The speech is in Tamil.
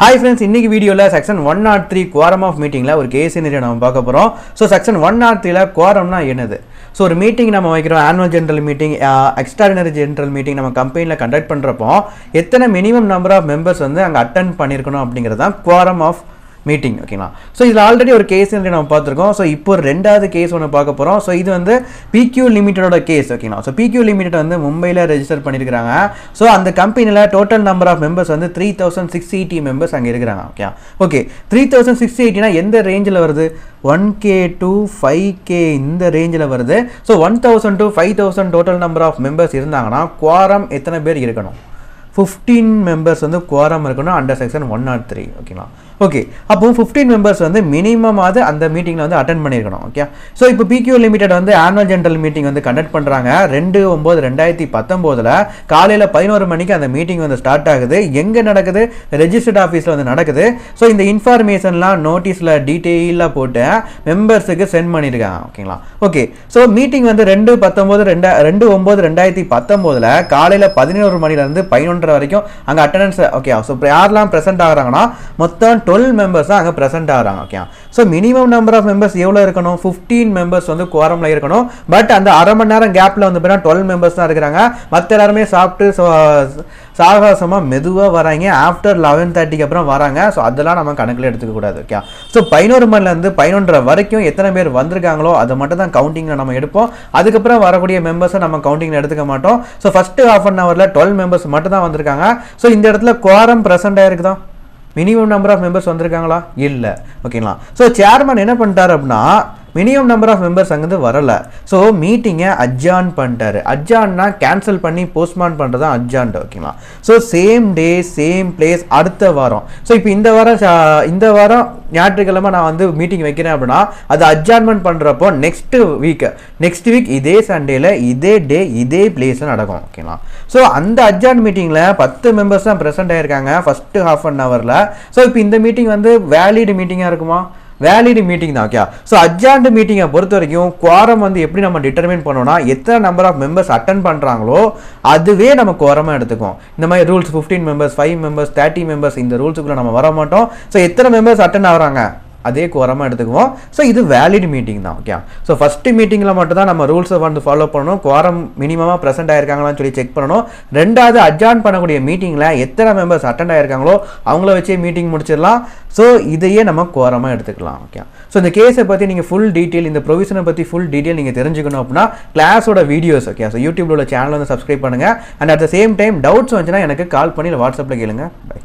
Hi friends, in this video section 103 quorum of meeting la ஒரு case scenario நாம பார்க்க போறோம். So section 103 ல quorum னா என்னது? So ஒரு மீட்டிங் நம்ம வைக்கிறோம், annual general meeting, extraordinary general meeting நம்ம கம்பெனில கண்டக்ட் பண்றப்போ எத்தனை மினிமம் நம்பர் ஆஃப் மெம்பர்ஸ் வந்து அங்க அட்டெண்ட் பண்ணிருக்கணும் அப்படிங்கிறது தான் quorum of meeting. ஓகேங்களா? ஸோ இதில் ஆல்ரெடி ஒரு கேஸ் நம்ம பார்த்துருக்கோம். ஸோ இப்போ ரெண்டாவது கேஸ் ஒன்று பார்க்க போகிறோம். ஸோ இது வந்து பிக்யூ லிமிட்டடோட கேஸ். ஓகேங்களா? ஸோ பிக்யூ லிமிடெட் வந்து மும்பையில் ரெஜிஸ்டர் பண்ணியிருக்காங்க. ஸோ அந்த கம்பெனியில் டோட்டல் நம்பர் ஆஃப் மெம்பர்ஸ் வந்து 3680 மெம்பர்ஸ் அங்கே இருக்கிறாங்க. ஓகே 3680னா எந்த ரேஞ்சில் வருது? 1K to 5K இந்த ரேஞ்சில் வருது. So 1000 to 5000 total number of members இருந்தாங்கன்னா குவாரம் எத்தனை பேர் இருக்கணும்? 15 மெம்பர்ஸ் வந்து குவாரம் இருக்கணும் அண்டர் செக்ஷன் 103. ஓகேங்களா? ஓகே அப்போ 15 மெம்பர்ஸ் வந்து மினிமமாவது அந்த மீட்டிங்கில் வந்து அட்டென்ட் பண்ணியிருக்கணும். ஓகே ஸோ இப்போ பிக்யூ லிமிடெட் வந்து ஆனுவல் ஜென்ரல் மீட்டிங் வந்து கண்டக்ட் பண்ணுறாங்க 2/9/2019 காலையில் 11 மணிக்கு அந்த மீட்டிங் வந்து ஸ்டார்ட் ஆகுது. எங்கே நடக்குது? ரெஜிஸ்டர்ட் ஆஃபீஸில் வந்து நடக்குது. ஸோ இந்த இன்ஃபர்மேஷன்லாம் நோட்டீஸில் டீட்டெயிலாக போட்டு மெம்பர்ஸுக்கு சென்ட் பண்ணியிருக்காங்க. ஓகேங்களா? ஓகே ஸோ மீட்டிங் வந்து 2/9/2019 காலையில் 11 மணிலேருந்து 11 வரைக்கும் அங்கே அட்டண்டன்ஸ். ஓகே ஸோ யாரெல்லாம் ப்ரெசென்ட் ஆகிறாங்கன்னா மொத்தம் 12 மெம்பர்ஸ் தான் அங்கே ப்ரெசென்ட் ஆகிறாங்க. Okay so minimum number of members எவ்வளோ இருக்கணும்? 15 மெம்பர்ஸ் வந்து குவாரமில் இருக்கணும். பட் அந்த அரை மணி நேரம் கேப்பில் வந்து பார்த்தீங்கன்னா 12 மெம்பர்ஸ் தான் இருக்கிறாங்க. மற்ற எல்லாருமே சாப்பிட்டு சாகசமாக மெதுவாக வராங்க. ஆஃப்டர் 11:30க்கு அப்புறம் வராங்க. ஸோ அதெல்லாம் நம்ம கணக்கில் எடுத்துக்க கூடாது. ஓகே ஸோ 11 மணிலேருந்து 11:30 வரைக்கும் எத்தனை பேர் வந்திருக்காங்களோ அதை மட்டும் தான் கவுண்டிங்கில் நம்ம எடுப்போம். அதுக்கப்புறம் வரக்கூடிய மெம்பர்ஸை நம்ம கவுண்டிங்கில் எடுத்துக்க மாட்டோம். ஸோ ஃபஸ்ட்டு ½ அன் ஹவரில் 12 மெம்பர்ஸ் மட்டும் தான் வந்திருக்காங்க. ஸோ இந்த இடத்துல குவாரம் ப்ரெசென்ட் ஆகிருக்குதா? மினிமம் நம்பர் ஆஃப் மெம்பர்ஸ் வந்திருக்காங்களா? இல்லை. ஓகேங்களா? ஸோ சேர்மன் என்ன பண்ணிட்டார் அப்படின்னா மினிமம் நம்பர் ஆஃப் மெம்பர்ஸ் அங்கேருந்து வரலை. ஸோ மீட்டிங்கை அட்ஜார்ன் பண்ணிட்டாரு. அட்ஜார்ன்னா கேன்சல் பண்ணி போஸ்ட்மான் பண்ணுறது தான் அட்ஜார்ன். ஓகேங்களா? So same day same place அடுத்த வாரம். ஸோ இப்போ இந்த வாரம் ஞாயிற்றுக்கிழமை நான் வந்து மீட்டிங் வைக்கிறேன் அப்படின்னா அது அட்ஜார்ன்மெண்ட் பண்ணுறப்போ நெக்ஸ்ட் வீக் இதே சண்டேல இதே டே இதே பிளேஸில் நடக்கும். ஓகேங்களா? ஸோ அந்த அட்ஜார்ன் மீட்டிங்கில் 10 மெம்பர்ஸ் தான் ப்ரெசென்ட் ஆகிருக்காங்க ஃபஸ்ட்டு ½ அன் ஹவரில். ஸோ இப்போ இந்த மீட்டிங் வந்து வேலிட் மீட்டிங்காக இருக்குமா? வேலிட் மீட்டிங் தான். ஓகே ஸோ அட்ஜார்ன்ட் மீட்டிங்கை பொறுத்த வரைக்கும் குவாரம் வந்து எப்படி நம்ம டிட்டர்மின் பண்ணோம்னா எத்தனை நம்பர் ஆஃப் மெம்பர்ஸ் அட்டன் பண்ணுறாங்களோ அதுவே நம்ம குவாரமாக எடுத்துக்கும். இந்த மாதிரி ரூல்ஸ் 15 மெம்பர்ஸ் 5 மெம்பர்ஸ் 30 மெம்பர்ஸ் இந்த ரூல்ஸுக்குள்ளே நம்ம வர மாட்டோம். ஸோ எத்தனை மெம்பர்ஸ் அட்டன் ஆகிறாங்க அதே குவாரமாக எடுத்துக்குவோம். ஸோ இது வேலிட் மீட்டிங் தான். ஓகே ஸோ ஃபஸ்ட்டு மீட்டிங்கில் மட்டும் தான் நம்ம ரூல்ஸை வந்து ஃபாலோ பண்ணணும். குவாரம் மினிமமாக ப்ரெசென்ட் ஆயிருக்காங்களான்னு சொல்லி செக் பண்ணணும். ரெண்டாவது அட்ஜார்ன் பண்ணக்கூடிய மீட்டிங்கில் எத்தனை மெம்பர்ஸ் அட்டெண்ட் ஆயிருக்காங்களோ அவங்கள வச்சே மீட்டிங் முடிச்சிடலாம். ஸோ இதையே நம்ம குவாரமாக எடுத்துக்கலாம். ஓகே ஸோ இந்த கேஸை பற்றி நீங்கள் ஃபுல் டீட்டெயில் இந்த ப்ரொவிஷனை பற்றி ஃபுல் டீட்டெயில் நீங்கள் தெரிஞ்சுக்கணும் அப்படின்னா கிளாஸோட வீடியோஸ் ஓகே ஸோ யூடியூப்ல உள்ள சேனல் வந்து சப்ஸ்கிரைப் பண்ணுங்கள். And at the same time doubts வந்துச்சுன்னா எனக்கு கால் பண்ணி வாட்ஸ்அப்பில் கேளுங்க. பை.